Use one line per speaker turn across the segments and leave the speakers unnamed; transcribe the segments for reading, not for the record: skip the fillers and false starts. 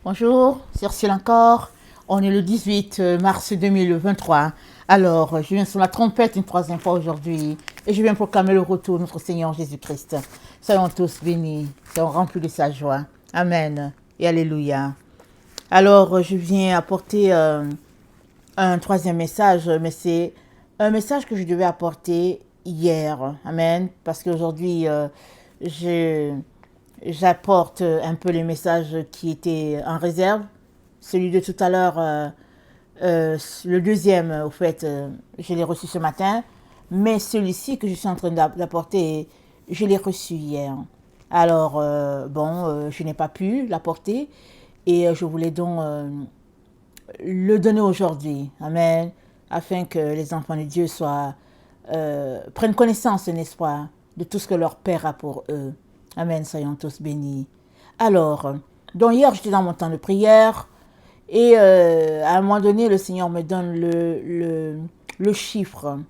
Bonjour, c'est Ursule encore. On est le 18 mars 2023. Alors, je viens sur la trompette une troisième fois aujourd'hui et je viens proclamer le retour de notre Seigneur Jésus-Christ. Soyons tous bénis, soyons remplis de sa joie. Amen et Alléluia. Alors, je viens apporter un troisième message, mais c'est un message que je devais apporter hier. Amen. Parce qu'aujourd'hui, j'apporte un peu les messages qui étaient en réserve. Celui de tout à l'heure, le deuxième, au fait, je l'ai reçu ce matin. Mais celui-ci que je suis en train d'apporter, je l'ai reçu hier. Alors, je n'ai pas pu l'apporter et je voulais donc le donner aujourd'hui. Amen. Afin que les enfants de Dieu prennent connaissance, n'est-ce pas, de tout ce que leur Père a pour eux. Amen. Soyons tous bénis. Alors, donc hier, j'étais dans mon temps de prière et à un moment donné, le Seigneur me donne le chiffre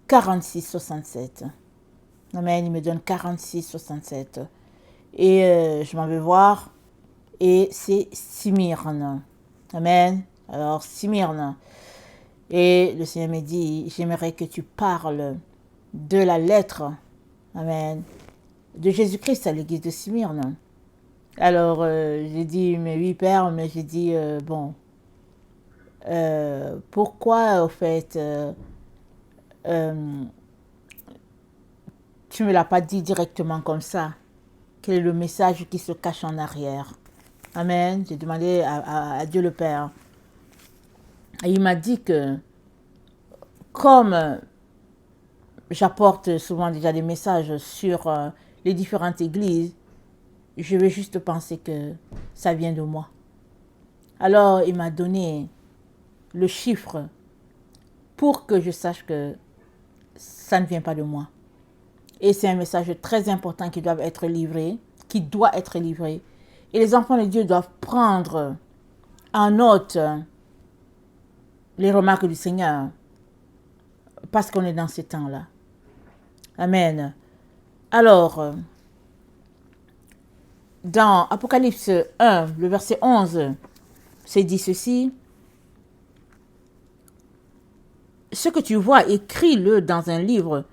46-67. Amen. Il me donne 46-67. Et je m'en vais voir et c'est Smyrne. Amen. Alors, Smyrne. Et le Seigneur me dit, j'aimerais que tu parles de la lettre, amen, de Jésus-Christ à l'église de Smyrne. Alors, j'ai dit, mais oui, Père, mais j'ai dit, pourquoi, au fait, tu ne me l'as pas dit directement comme ça? Quel est le message qui se cache en arrière? Amen. J'ai demandé à Dieu le Père. Et il m'a dit que, comme j'apporte souvent déjà des messages sur les différentes églises, je vais juste penser que ça vient de moi. Alors, il m'a donné le chiffre pour que je sache que ça ne vient pas de moi. Et c'est un message très important qui doit être livré, Et les enfants de Dieu doivent prendre en note les remarques du Seigneur, parce qu'on est dans ces temps-là. Amen. Alors, dans Apocalypse 1, le verset 11, c'est dit ceci. Ce que tu vois, écris-le dans un livre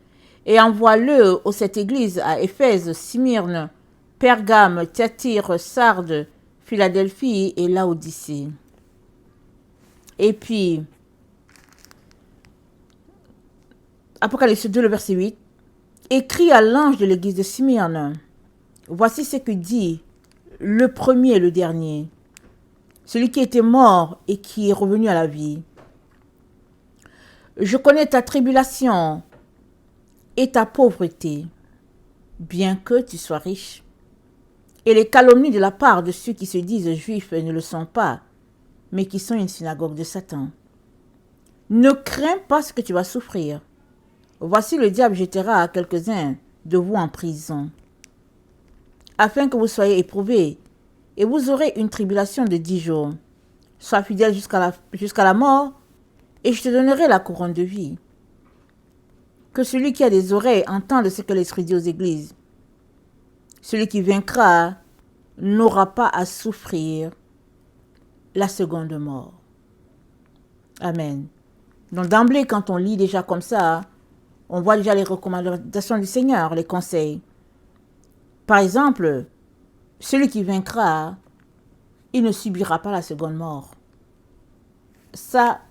et envoie-le aux sept églises à Éphèse, Smyrne, Pergame, Thyatire, Sardes, Philadelphie et Laodicée. Et puis, Apocalypse 2, le verset 8. Écris à l'ange de l'église de Smyrne. Voici ce que dit le premier et le dernier, celui qui était mort et qui est revenu à la vie. Je connais ta tribulation et ta pauvreté, bien que tu sois riche, et les calomnies de la part de ceux qui se disent juifs et ne le sont pas, mais qui sont une synagogue de Satan. Ne crains pas ce que tu vas souffrir. Voici le diable jettera quelques-uns de vous en prison, afin que vous soyez éprouvés, et vous aurez une tribulation de 10 jours. Sois fidèle jusqu'à la mort, et je te donnerai la couronne de vie. Que celui qui a des oreilles entende ce que l'Esprit dit aux églises. Celui qui vaincra n'aura pas à souffrir la seconde mort. Amen. Donc d'emblée, quand on lit déjà comme ça, on voit déjà les recommandations du Seigneur, les conseils. Par exemple, celui qui vaincra, il ne subira pas la seconde mort. Ça,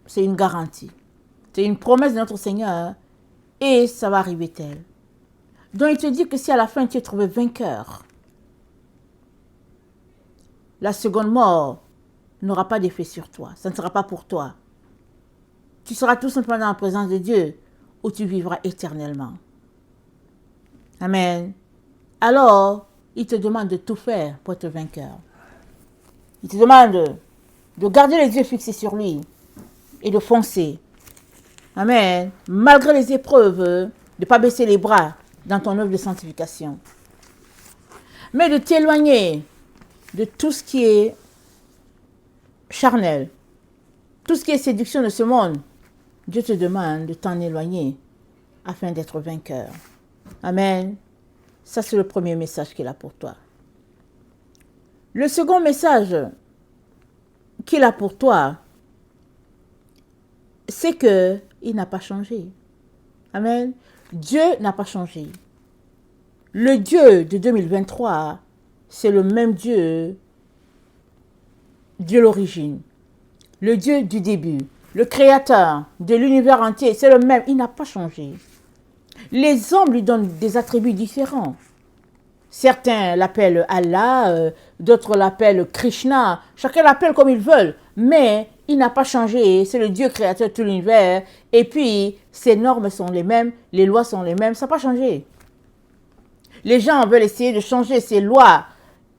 c'est une garantie. C'est une promesse de notre Seigneur et ça va arriver tel. Donc il te dit que si à la fin tu es trouvé vainqueur, la seconde mort n'aura pas d'effet sur toi. Ça ne sera pas pour toi. Tu seras tout simplement dans la présence de Dieu où tu vivras éternellement. Amen. Alors, il te demande de tout faire pour être vainqueur. Il te demande de garder les yeux fixés sur lui et de foncer. Amen. Malgré les épreuves, de ne pas baisser les bras dans ton œuvre de sanctification. Mais de t'éloigner de tout ce qui est charnel, tout ce qui est séduction de ce monde. Dieu te demande de t'en éloigner afin d'être vainqueur. Amen. Ça, c'est le premier message qu'il a pour toi. Le second message qu'il a pour toi, c'est que il n'a pas changé. Amen. Dieu n'a pas changé. Le Dieu de 2023, c'est le même Dieu de l'origine. Le Dieu du début. Le créateur de l'univers entier, c'est le même. Il n'a pas changé. Les hommes lui donnent des attributs différents. Certains l'appellent Allah, d'autres l'appellent Krishna. Chacun l'appelle comme ils veulent. Mais il n'a pas changé. C'est le Dieu créateur de tout l'univers. Et puis, ses normes sont les mêmes. Les lois sont les mêmes. Ça n'a pas changé. Les gens veulent essayer de changer ces lois.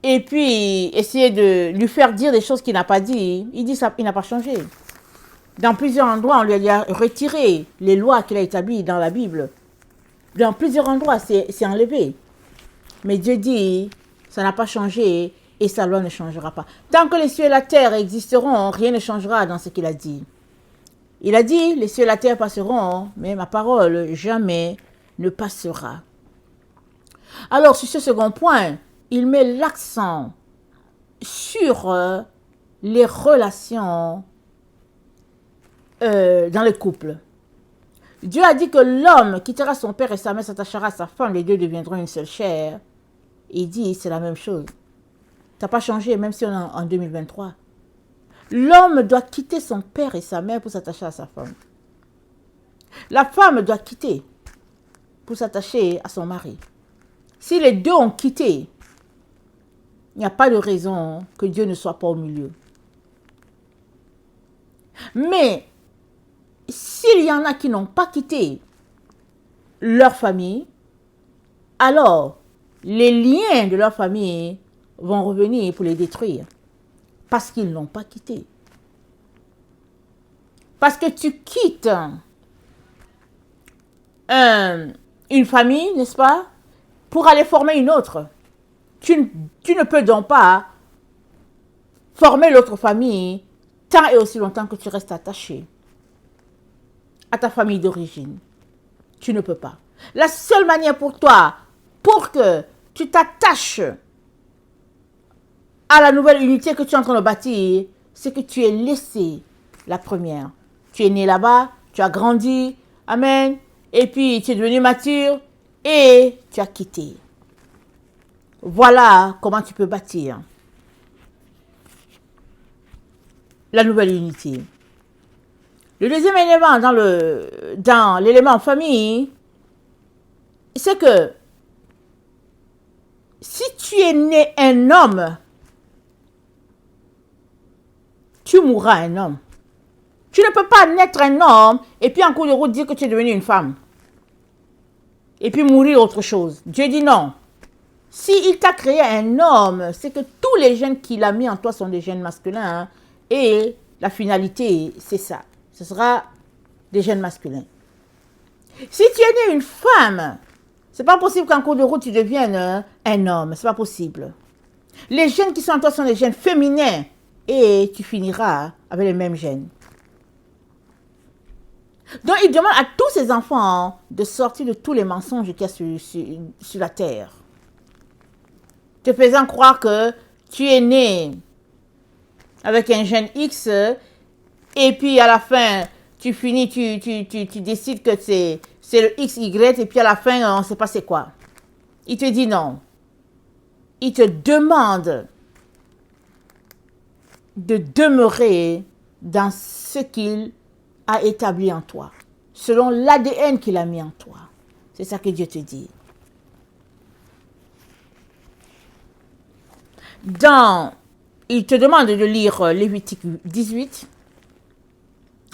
Et puis, essayer de lui faire dire des choses qu'il n'a pas dit. Il dit ça, il n'a pas changé. Dans plusieurs endroits, on lui a retiré les lois qu'il a établies dans la Bible. Dans plusieurs endroits, c'est enlevé. Mais Dieu dit, ça n'a pas changé et sa loi ne changera pas. Tant que les cieux et la terre existeront, rien ne changera dans ce qu'il a dit. Il a dit, les cieux et la terre passeront, mais ma parole jamais ne passera. Alors, sur ce second point, il met l'accent sur les relations dans le couple. Dieu a dit que l'homme quittera son père et sa mère, s'attachera à sa femme, les deux deviendront une seule chair. Il dit, c'est la même chose. Ça n'a pas changé, même si on est en 2023. L'homme doit quitter son père et sa mère pour s'attacher à sa femme. La femme doit quitter pour s'attacher à son mari. Si les deux ont quitté, il n'y a pas de raison que Dieu ne soit pas au milieu. Mais s'il y en a qui n'ont pas quitté leur famille, alors les liens de leur famille vont revenir pour les détruire. Parce qu'ils ne l'ont pas quitté. Parce que tu quittes une famille, n'est-ce pas, pour aller former une autre. Tu ne peux donc pas former l'autre famille tant et aussi longtemps que tu restes attaché à ta famille d'origine. Tu ne peux pas. La seule manière pour toi, pour que tu t'attaches à la nouvelle unité que tu es en train de bâtir, c'est que tu aies laissé la première. Tu es né là-bas, tu as grandi, amen, et puis tu es devenu mature et tu as quitté. Voilà comment tu peux bâtir la nouvelle unité. Le deuxième élément dans l'élément famille, c'est que si tu es né un homme, tu mourras un homme. Tu ne peux pas naître un homme et puis en cours de route dire que tu es devenu une femme. Et puis mourir autre chose. Dieu dit non. S'il t'a créé un homme, c'est que tous les gènes qu'il a mis en toi sont des gènes masculins. Hein, et la finalité, c'est ça. Ce sera des gènes masculins. Si tu es né une femme, c'est pas possible qu'en cours de route tu deviennes un homme. C'est pas possible. Les gènes qui sont en toi sont des gènes féminins. Et tu finiras avec les mêmes gènes. Donc, il demande à tous ses enfants de sortir de tous les mensonges qu'il y a sur la terre. Te faisant croire que tu es né avec un gène X et puis à la fin, tu finis, tu décides que c'est le XY et puis à la fin, on ne sait pas c'est quoi. Il te dit non. Il te demande de demeurer dans ce qu'il a établi en toi, selon l'ADN qu'il a mis en toi. C'est ça que Dieu te dit. Il te demande de lire Lévitique 18.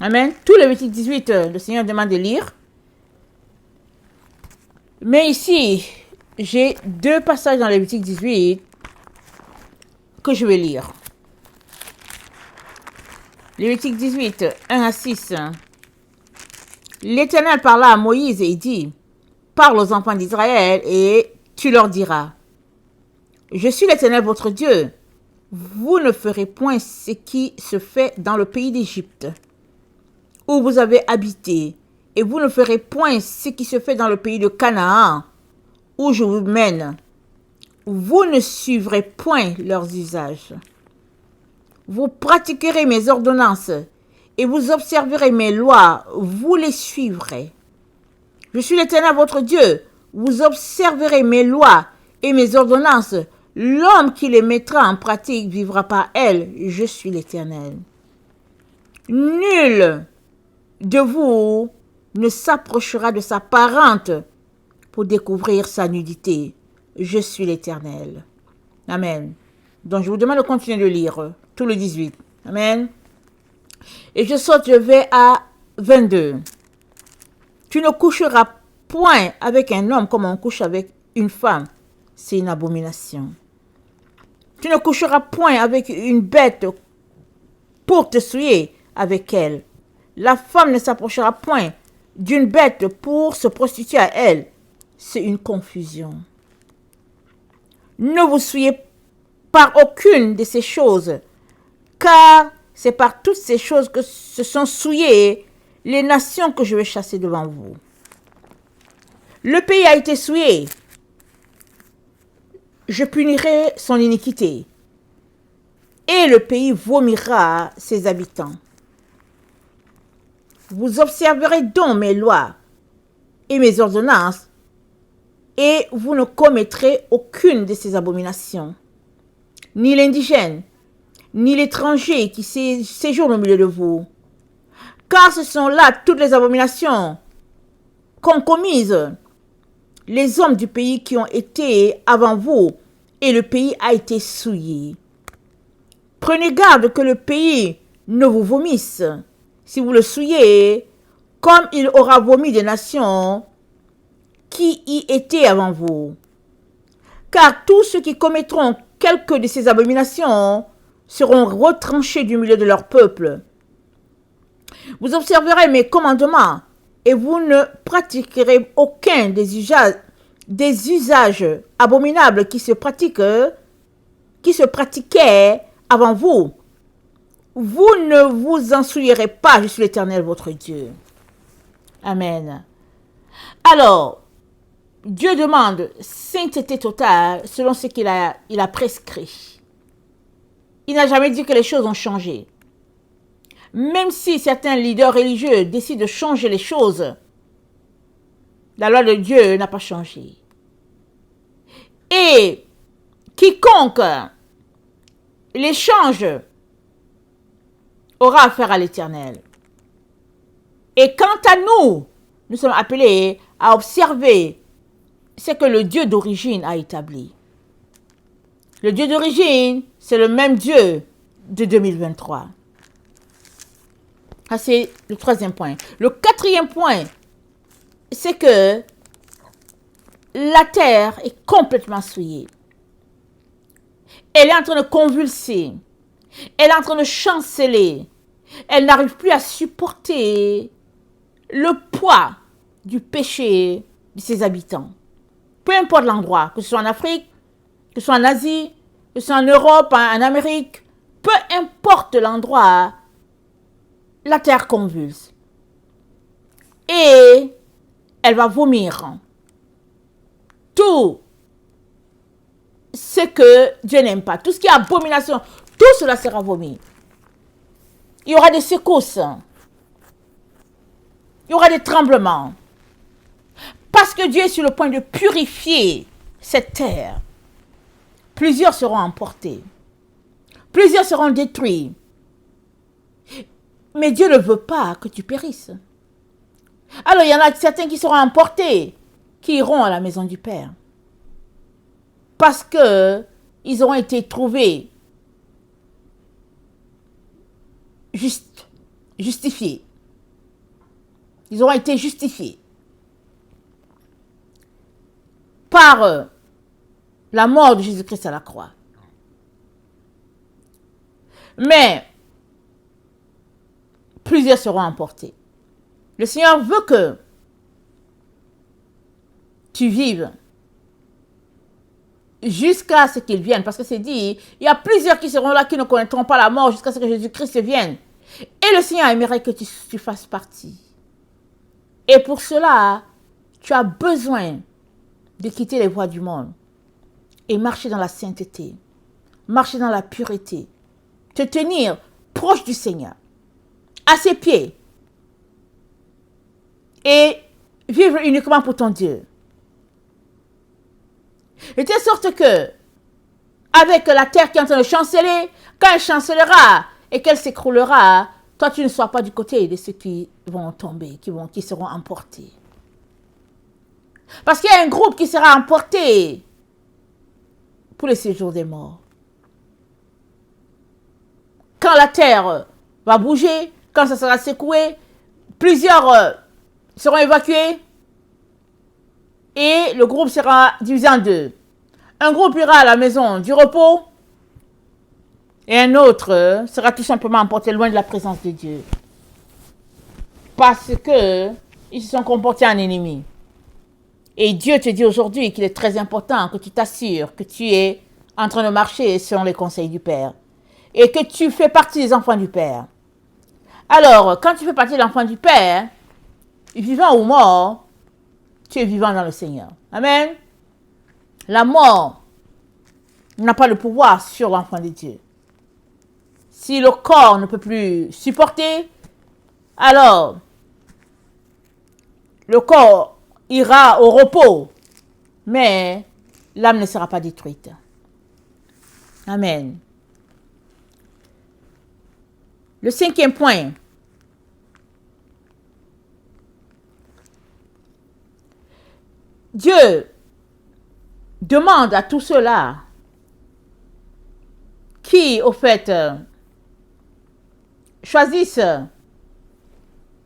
Amen. Tout Lévitique 18, le Seigneur demande de lire. Mais ici, j'ai deux passages dans Lévitique 18 que je vais lire. Lévitique 18, 1 à 6. L'Éternel parla à Moïse et il dit, parle aux enfants d'Israël et tu leur diras, je suis l'Éternel votre Dieu. Vous ne ferez point ce qui se fait dans le pays d'Égypte, où vous avez habité, et vous ne ferez point ce qui se fait dans le pays de Canaan, où je vous mène. vous ne suivrez point leurs usages. Vous pratiquerez mes ordonnances et vous observerez mes lois, vous les suivrez. Je suis l'Éternel votre Dieu, vous observerez mes lois et mes ordonnances. L'homme qui les mettra en pratique vivra par elles. Je suis l'Éternel. Nul de vous ne s'approchera de sa parente pour découvrir sa nudité. Je suis l'Éternel. Amen. Donc je vous demande de continuer de lire tout le 18. Amen. Et je vais à 22. Tu ne coucheras point avec un homme comme on couche avec une femme. C'est une abomination. Tu ne coucheras point avec une bête pour te souiller avec elle. La femme ne s'approchera point d'une bête pour se prostituer à elle. C'est une confusion. Ne vous souillez par aucune de ces choses, car c'est par toutes ces choses que se sont souillées les nations que je vais chasser devant vous. Le pays a été souillé. Je punirai son iniquité, et le pays vomira ses habitants. Vous observerez donc mes lois et mes ordonnances, et vous ne commettrez aucune de ces abominations. Ni l'indigène, ni l'étranger qui séjourne au milieu de vous. Car ce sont là toutes les abominations qu'ont commises les hommes du pays qui ont été avant vous, et le pays a été souillé. Prenez garde que le pays ne vous vomisse. Si vous le souillez, comme il aura vomi des nations qui y étaient avant vous. Car tous ceux qui commettront quelque de ces abominations seront retranchés du milieu de leur peuple. Vous observerez mes commandements et vous ne pratiquerez aucun des usages abominables qui se pratiquaient avant vous. Vous ne vous en souillerez pas, je suis l'Éternel votre Dieu. Amen. Alors, Dieu demande sainteté totale selon ce qu'il a prescrit. Il n'a jamais dit que les choses ont changé. Même si certains leaders religieux décident de changer les choses, la loi de Dieu n'a pas changé. Et quiconque les change aura affaire à l'Éternel. Et quant à nous, nous sommes appelés à observer ce que le Dieu d'origine a établi. Le Dieu d'origine, c'est le même Dieu de 2023. Ça, c'est le troisième point. Le quatrième point, c'est que la terre est complètement souillée. Elle est en train de convulser. Elle est en train de chanceler. Elle n'arrive plus à supporter le poids du péché de ses habitants. Peu importe l'endroit, que ce soit en Afrique, que ce soit en Asie, que ce soit en Europe, en Amérique, peu importe l'endroit, la terre convulse. Et elle va vomir tout ce que Dieu n'aime pas. Tout ce qui est abomination, tout cela sera vomi. Il y aura des secousses. Il y aura des tremblements. Parce que Dieu est sur le point de purifier cette terre. Plusieurs seront emportés. Plusieurs seront détruits. Mais Dieu ne veut pas que tu périsses. Alors il y en a certains qui seront emportés, qui iront à la maison du Père. Parce que ils auront été trouvés justifiés. Ils auront été justifiés par la mort de Jésus-Christ à la croix. Mais plusieurs seront emportés. Le Seigneur veut que tu vives jusqu'à ce qu'il vienne. Parce que c'est dit, il y a plusieurs qui seront là qui ne connaîtront pas la mort jusqu'à ce que Jésus-Christ vienne. Et le Seigneur aimerait que tu fasses partie. Et pour cela, tu as besoin de quitter les voies du monde. et marcher dans la sainteté, marcher dans la pureté, te tenir proche du Seigneur, à ses pieds, et vivre uniquement pour ton Dieu. De telle sorte que, avec la terre qui est en train de chanceler, quand elle chancellera et qu'elle s'écroulera, toi tu ne sois pas du côté de ceux qui vont tomber, qui seront emportés. Parce qu'il y a un groupe qui sera emporté pour le séjour des morts. Quand la terre va bouger, quand ça sera secoué, plusieurs seront évacués et le groupe sera divisé en deux. Un groupe ira à la maison du repos et un autre sera tout simplement emporté loin de la présence de Dieu. Parce que ils se sont comportés en ennemis. Et Dieu te dit aujourd'hui qu'il est très important que tu t'assures que tu es en train de marcher selon les conseils du Père. Et que tu fais partie des enfants du Père. Alors, quand tu fais partie des enfants du Père, vivant ou mort, tu es vivant dans le Seigneur. Amen. La mort n'a pas le pouvoir sur l'enfant de Dieu. Si le corps ne peut plus supporter, alors le corps ira au repos, mais l'âme ne sera pas détruite. Amen. Le 5e point. Dieu demande à tous ceux-là qui, au fait, choisissent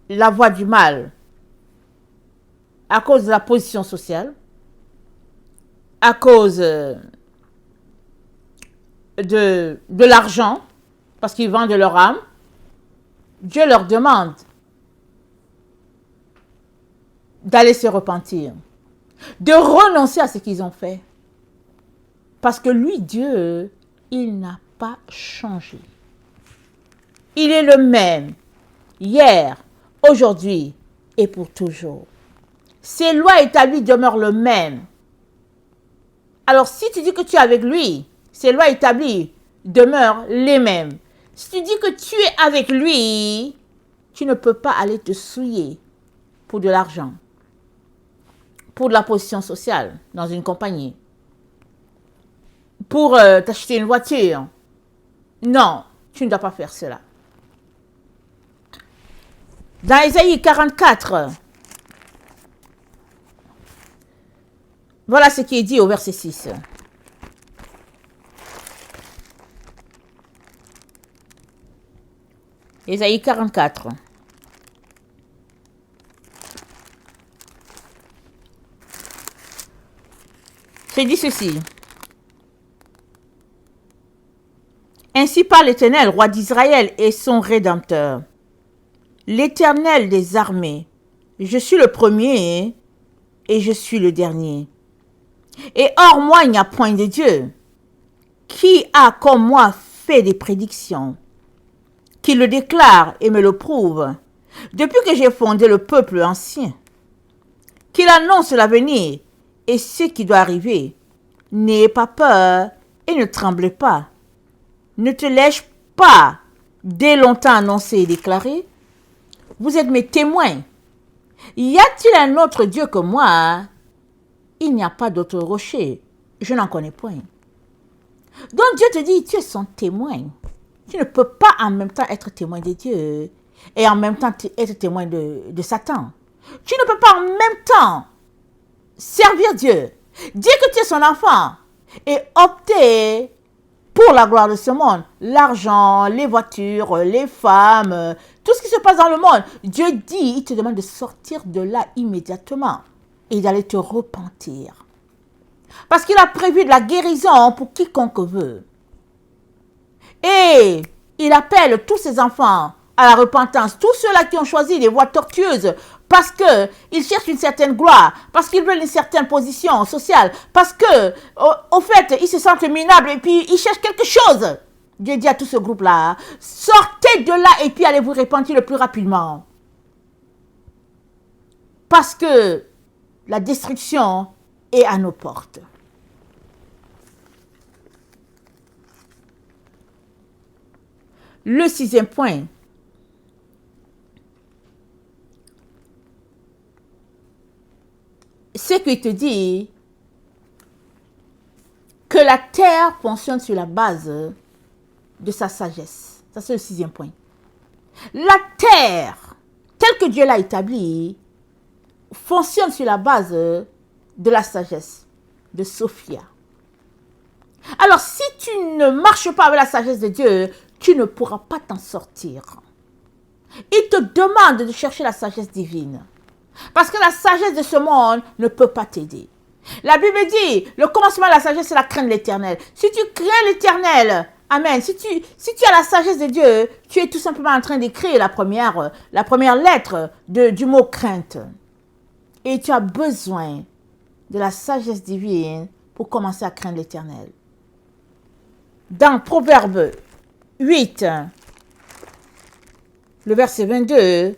la voie du mal à cause de la position sociale, à cause de l'argent, parce qu'ils vendent leur âme, Dieu leur demande d'aller se repentir, de renoncer à ce qu'ils ont fait. Parce que lui, Dieu, il n'a pas changé. Il est le même, hier, aujourd'hui et pour toujours. Ses lois établies demeurent le même. Alors, si tu dis que tu es avec lui, ses lois établies demeurent les mêmes. Si tu dis que tu es avec lui, tu ne peux pas aller te souiller pour de l'argent, pour de la position sociale dans une compagnie, pour t'acheter une voiture. Non, tu ne dois pas faire cela. Dans Ésaïe 44, voilà ce qui est dit au verset 6. Ésaïe 44. C'est dit ceci. Ainsi parle l'Éternel, roi d'Israël et son Rédempteur. L'Éternel des armées, je suis le premier et je suis le dernier. Et hors moi, il n'y a point de Dieu. Qui a comme moi fait des prédictions, qui le déclare et me le prouve, depuis que j'ai fondé le peuple ancien, qu'il annonce l'avenir et ce qui doit arriver. N'ayez pas peur et ne tremblez pas. Ne te l'ai-je pas dès longtemps annoncé et déclaré? Vous êtes mes témoins. Y a-t-il un autre Dieu que moi? Il n'y a pas d'autre rocher. Je n'en connais point. Donc Dieu te dit, tu es son témoin. Tu ne peux pas en même temps être témoin de Dieu et en même temps être témoin de Satan. Tu ne peux pas en même temps servir Dieu, dire que tu es son enfant et opter pour la gloire de ce monde. L'argent, les voitures, les femmes, tout ce qui se passe dans le monde. Dieu dit, il te demande de sortir de là immédiatement et d'aller te repentir. Parce qu'il a prévu de la guérison pour quiconque veut. Et il appelle tous ses enfants à la repentance. Tous ceux-là qui ont choisi des voies tortueuses parce qu'ils cherchent une certaine gloire, parce qu'ils veulent une certaine position sociale, parce que, au fait, ils se sentent minables et puis ils cherchent quelque chose. Dieu dit à tout ce groupe-là, sortez de là et puis allez vous repentir le plus rapidement. Parce que la destruction est à nos portes. Le 6e point. C'est qu'il te dit que la terre fonctionne sur la base de sa sagesse. Ça, c'est le 6e point. La terre, telle que Dieu l'a établie, fonctionne sur la base de la sagesse de Sophia. Alors, si tu ne marches pas avec la sagesse de Dieu, tu ne pourras pas t'en sortir. Il te demande de chercher la sagesse divine. Parce que la sagesse de ce monde ne peut pas t'aider. La Bible dit, le commencement de la sagesse, c'est la crainte de l'Éternel. Si tu crains l'Éternel, amen, si tu as la sagesse de Dieu, tu es tout simplement en train d'écrire la première lettre du mot crainte. Et tu as besoin de la sagesse divine pour commencer à craindre l'Éternel. Dans Proverbe 8, le verset 22,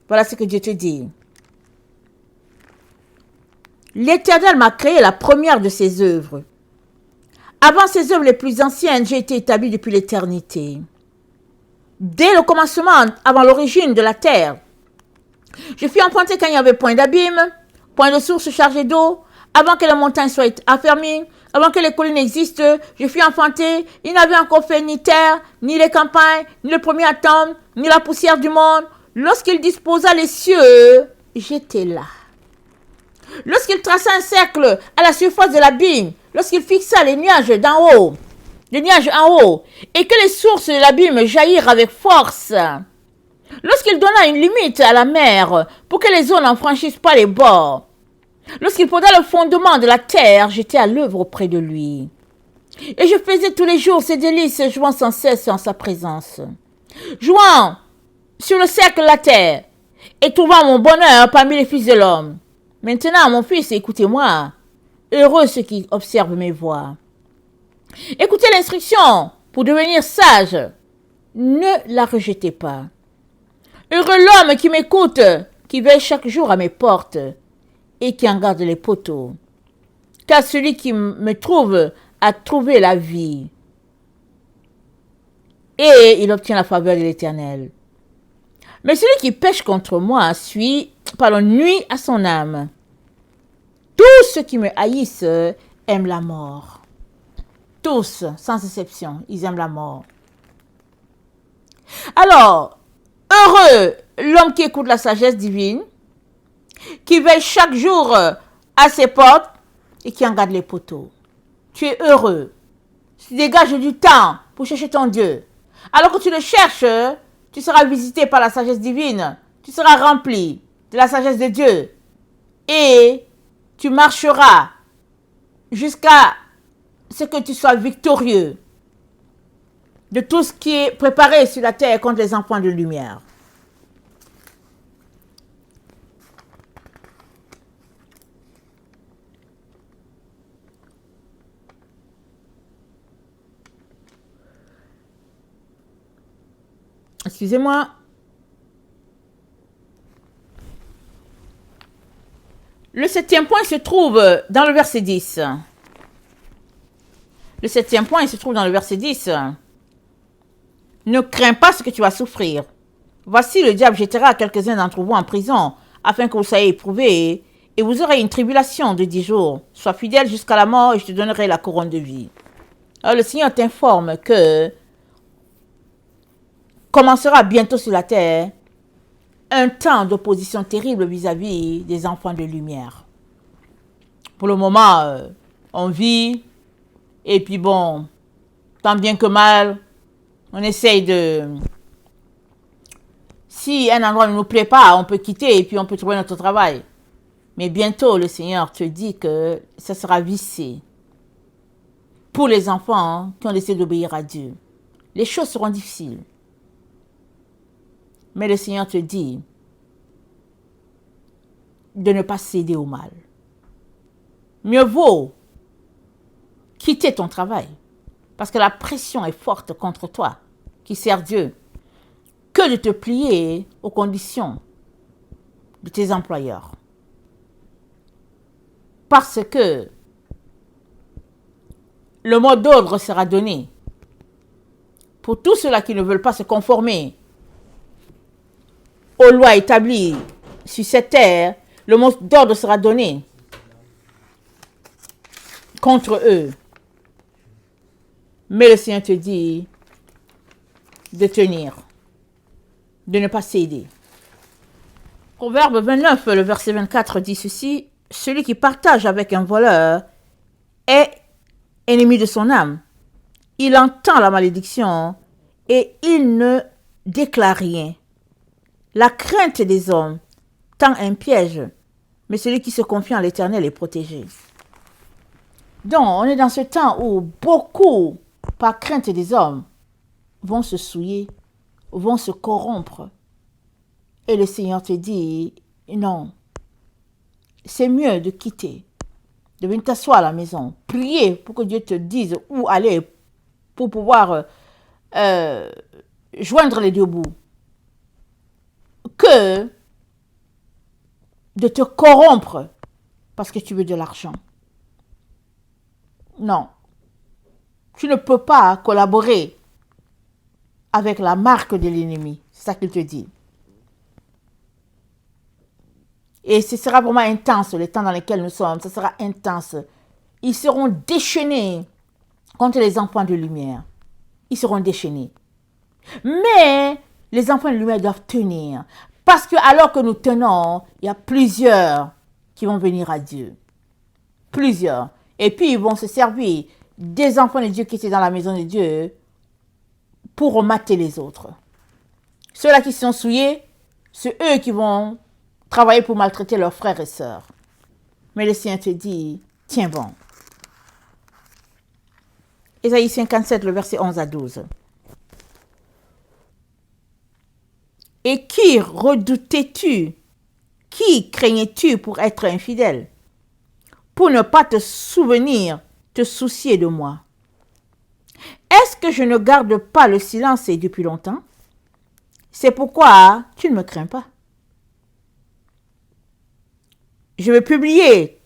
voilà ce que Dieu te dit. L'Éternel m'a créé la première de ses œuvres. Avant ses œuvres les plus anciennes, j'ai été établi depuis l'éternité. Dès le commencement, avant l'origine de la terre, je fus enfanté quand il n'y avait point d'abîme, point de source chargée d'eau, avant que les montagnes soient affermies, avant que les collines existent, je fus enfanté, il n'avait encore fait ni terre, ni les campagnes, ni le premier atome, ni la poussière du monde. Lorsqu'il disposa les cieux, j'étais là. Lorsqu'il traça un cercle à la surface de l'abîme, lorsqu'il fixa les nuages d'en haut, les nuages en haut, et que les sources de l'abîme jaillirent avec force, lorsqu'il donna une limite à la mer pour que les eaux n'en franchissent pas les bords, lorsqu'il posa le fondement de la terre, j'étais à l'œuvre auprès de lui. Et je faisais tous les jours ses délices, jouant sans cesse en sa présence. Jouant sur le cercle de la terre, et trouvant mon bonheur parmi les fils de l'homme. Maintenant, mon fils, écoutez-moi. Heureux ceux qui observent mes voies. Écoutez l'instruction pour devenir sage. Ne la rejetez pas. Heureux l'homme qui m'écoute, qui veille chaque jour à mes portes et qui en garde les poteaux. Car celui qui me trouve a trouvé la vie. Et il obtient la faveur de l'Éternel. Mais celui qui pêche contre moi nuit à son âme. Tous ceux qui me haïssent aiment la mort. Tous, sans exception, ils aiment la mort. Alors, heureux l'homme qui écoute la sagesse divine, qui veille chaque jour à ses portes et qui en garde les poteaux. Tu es heureux. Tu dégages du temps pour chercher ton Dieu. Alors que tu le cherches, tu seras visité par la sagesse divine. Tu seras rempli de la sagesse de Dieu. Et tu marcheras jusqu'à ce que tu sois victorieux de tout ce qui est préparé sur la terre contre les enfants de lumière. Excusez-moi. Le 7e point se trouve dans le verset 10. Le 7e point se trouve dans le verset 10. Ne crains pas ce que tu vas souffrir. Voici, le diable jettera quelques-uns d'entre vous en prison, afin que vous soyez éprouvés, et vous aurez une tribulation de 10 jours. Sois fidèle jusqu'à la mort, et je te donnerai la couronne de vie. Alors le Seigneur t'informe que commencera bientôt sur la terre un temps d'opposition terrible vis-à-vis des enfants de lumière. Pour le moment, on vit, et puis bon, tant bien que mal, on essaye de... Si un endroit ne nous plaît pas, on peut quitter et puis on peut trouver notre travail. Mais bientôt, le Seigneur te dit que ça sera vissé pour les enfants qui ont décidé d'obéir à Dieu. Les choses seront difficiles. Mais le Seigneur te dit de ne pas céder au mal. Mieux vaut quitter ton travail, parce que la pression est forte contre toi, qui sert Dieu, que de te plier aux conditions de tes employeurs. Parce que le mot d'ordre sera donné pour tous ceux-là qui ne veulent pas se conformer aux lois établies sur cette terre, le mot d'ordre sera donné contre eux. Mais le Seigneur te dit de tenir, de ne pas céder. Proverbe 29, le verset 24 dit ceci: celui qui partage avec un voleur est ennemi de son âme. Il entend la malédiction et il ne déclare rien. La crainte des hommes tend un piège, mais celui qui se confie en l'Éternel est protégé. Donc, on est dans ce temps où beaucoup, par crainte des hommes, vont se souiller, vont se corrompre. Et le Seigneur te dit, non, c'est mieux de quitter, de venir t'asseoir à la maison, prier pour que Dieu te dise où aller pour pouvoir joindre les deux bouts, que de te corrompre parce que tu veux de l'argent. Non, tu ne peux pas collaborer avec la marque de l'ennemi. C'est ça qu'il te dit. Et ce sera vraiment intense, les temps dans lesquels nous sommes. Ce sera intense. Ils seront déchaînés contre les enfants de lumière. Ils seront déchaînés. Mais les enfants de lumière doivent tenir. Parce que alors que nous tenons, il y a plusieurs qui vont venir à Dieu. Plusieurs. Et puis ils vont se servir des enfants de Dieu qui étaient dans la maison de Dieu pour remater les autres. Ceux-là qui sont souillés, c'est eux qui vont travailler pour maltraiter leurs frères et sœurs. Mais le Seigneur te dit, tiens bon. Ésaïe 57, le verset 11 à 12. Et qui redoutais-tu? Qui craignais-tu pour être infidèle? Pour ne pas te souvenir, te soucier de moi. Est-ce que je ne garde pas le silence depuis longtemps? C'est pourquoi tu ne me crains pas. Je vais publier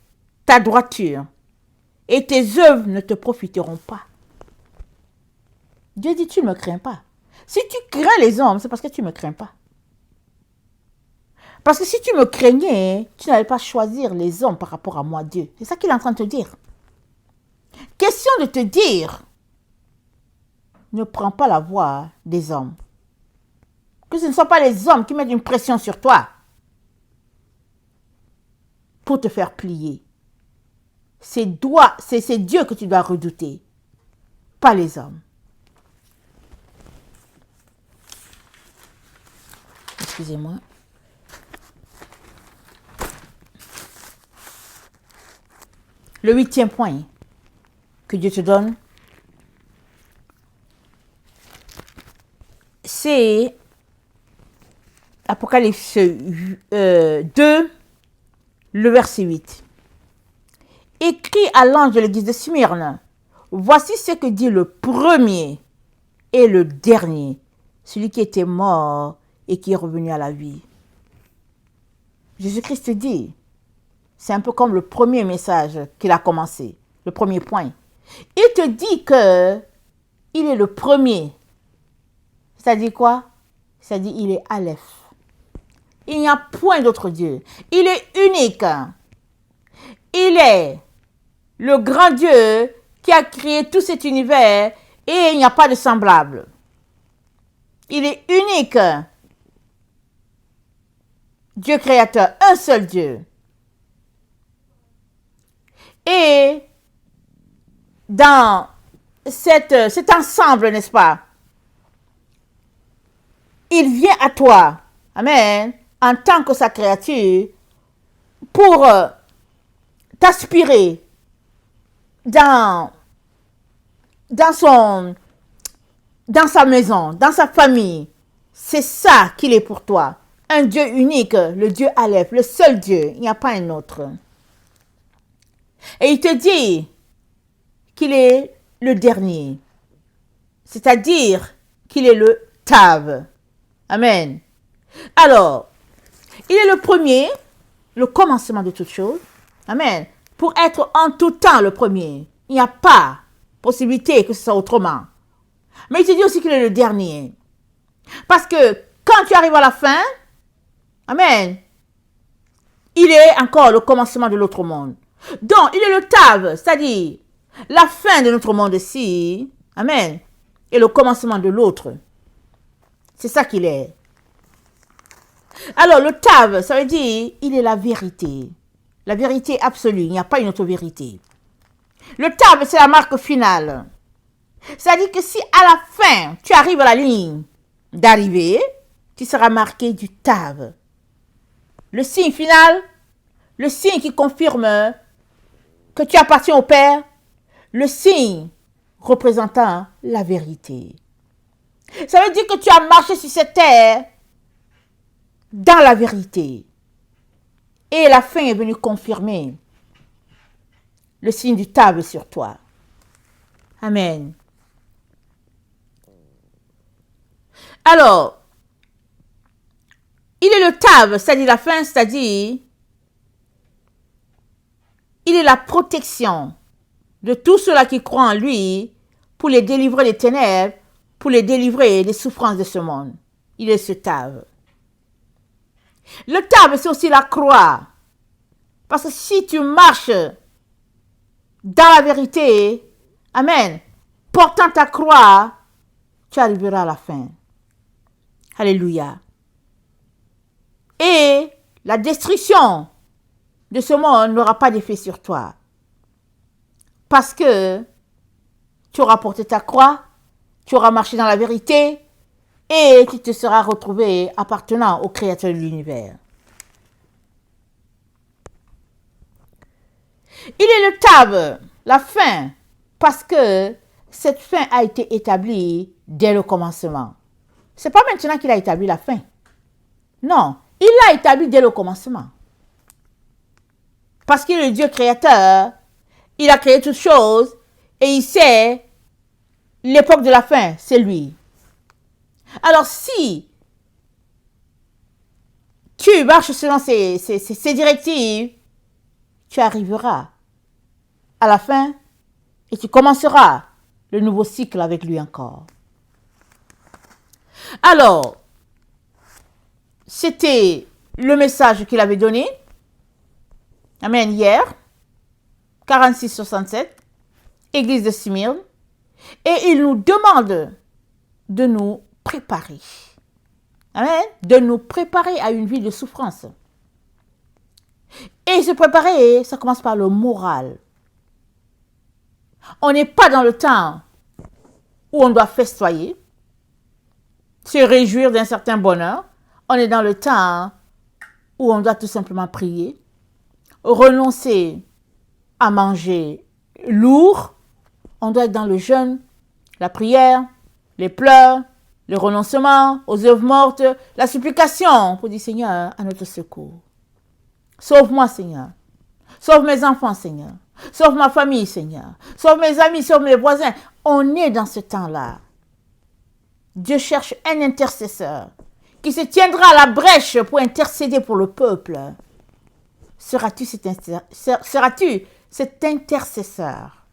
ta droiture et tes œuvres ne te profiteront pas. Dieu dit, tu ne me crains pas. Si tu crains les hommes, c'est parce que tu ne me crains pas. Parce que si tu me craignais, tu n'allais pas choisir les hommes par rapport à moi, Dieu. C'est ça qu'il est en train de te dire. Question de te dire, ne prends pas la voix des hommes. Que ce ne soient pas les hommes qui mettent une pression sur toi pour te faire plier. C'est Dieu que tu dois redouter, pas les hommes. Excusez-moi. Le 8e point que Dieu te donne, c'est Apocalypse 2, le verset 8. Écrit à l'ange de l'église de Smyrne, voici ce que dit le premier et le dernier, celui qui était mort et qui est revenu à la vie. Jésus-Christ dit, c'est un peu comme le premier message qu'il a commencé, le premier point. Il te dit que il est le premier. C'est-à-dire quoi? C'est-à-dire il est Aleph. Il n'y a point d'autre Dieu. Il est unique. Il est le grand Dieu qui a créé tout cet univers et il n'y a pas de semblable. Il est unique. Dieu créateur, un seul Dieu. Et dans cet ensemble, n'est-ce pas, il vient à toi, amen, en tant que sa créature, pour t'aspirer dans sa maison, dans sa famille. C'est ça qu'il est pour toi. Un Dieu unique, le Dieu Aleph, le seul Dieu, il n'y a pas un autre. Et il te dit qu'il est le dernier, c'est-à-dire qu'il est le Tav. Amen. Alors, il est le premier, le commencement de toutes choses. Amen. Pour être en tout temps le premier. Il n'y a pas possibilité que ce soit autrement. Mais il te dit aussi qu'il est le dernier. Parce que quand tu arrives à la fin, amen, il est encore le commencement de l'autre monde. Donc, il est le Tav, c'est-à-dire la fin de notre monde-ci, amen, et le commencement de l'autre. C'est ça qu'il est. Alors, le Tav, ça veut dire, il est la vérité. La vérité absolue, il n'y a pas une autre vérité. Le Tav, c'est la marque finale. C'est-à-dire que si à la fin, tu arrives à la ligne d'arrivée, tu seras marqué du Tav. Le signe final, le signe qui confirme que tu appartiens au Père, le signe représentant la vérité. Ça veut dire que tu as marché sur cette terre dans la vérité. Et la fin est venue confirmer le signe du Tav sur toi. Amen. Alors, il est le Tav, c'est-à-dire la fin, c'est-à-dire il est la protection de tous ceux-là qui croient en lui pour les délivrer des ténèbres, pour les délivrer des souffrances de ce monde. Il est ce Tav. Le Tav, c'est aussi la croix. Parce que si tu marches dans la vérité, amen, portant ta croix, tu arriveras à la fin. Alléluia. Et la destruction de ce monde n'aura pas d'effet sur toi. Parce que tu auras porté ta croix, tu auras marché dans la vérité et tu te seras retrouvé appartenant au Créateur de l'univers. Il est le Tav, la fin, parce que cette fin a été établie dès le commencement. Ce n'est pas maintenant qu'il a établi la fin. Non, il l'a établi dès le commencement. Parce qu'il est le Dieu créateur, il a créé toutes choses et il sait l'époque de la fin, c'est lui. Alors si tu marches selon ces directives, tu arriveras à la fin et tu commenceras le nouveau cycle avec lui encore. Alors, c'était le message qu'il avait donné. Amen, hier, 46-67, église de Smyrne. Et il nous demande de nous préparer. Amen, de nous préparer à une vie de souffrance. Et se préparer, ça commence par le moral. On n'est pas dans le temps où on doit festoyer, se réjouir d'un certain bonheur. On est dans le temps où on doit tout simplement prier, renoncer à manger lourd. On doit être dans le jeûne, la prière, les pleurs, le renoncement aux œuvres mortes, la supplication pour dire Seigneur, à notre secours. Sauve-moi, Seigneur. Sauve mes enfants, Seigneur. Sauve ma famille, Seigneur. Sauve mes amis, sauve mes voisins. On est dans ce temps-là. Dieu cherche un intercesseur qui se tiendra à la brèche pour intercéder pour le peuple. Seras-tu cet intercesseur?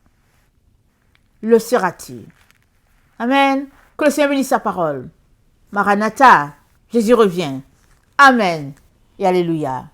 Le seras-tu? Amen. Que le Seigneur bénisse sa parole. Maranatha, Jésus revient. Amen et alléluia.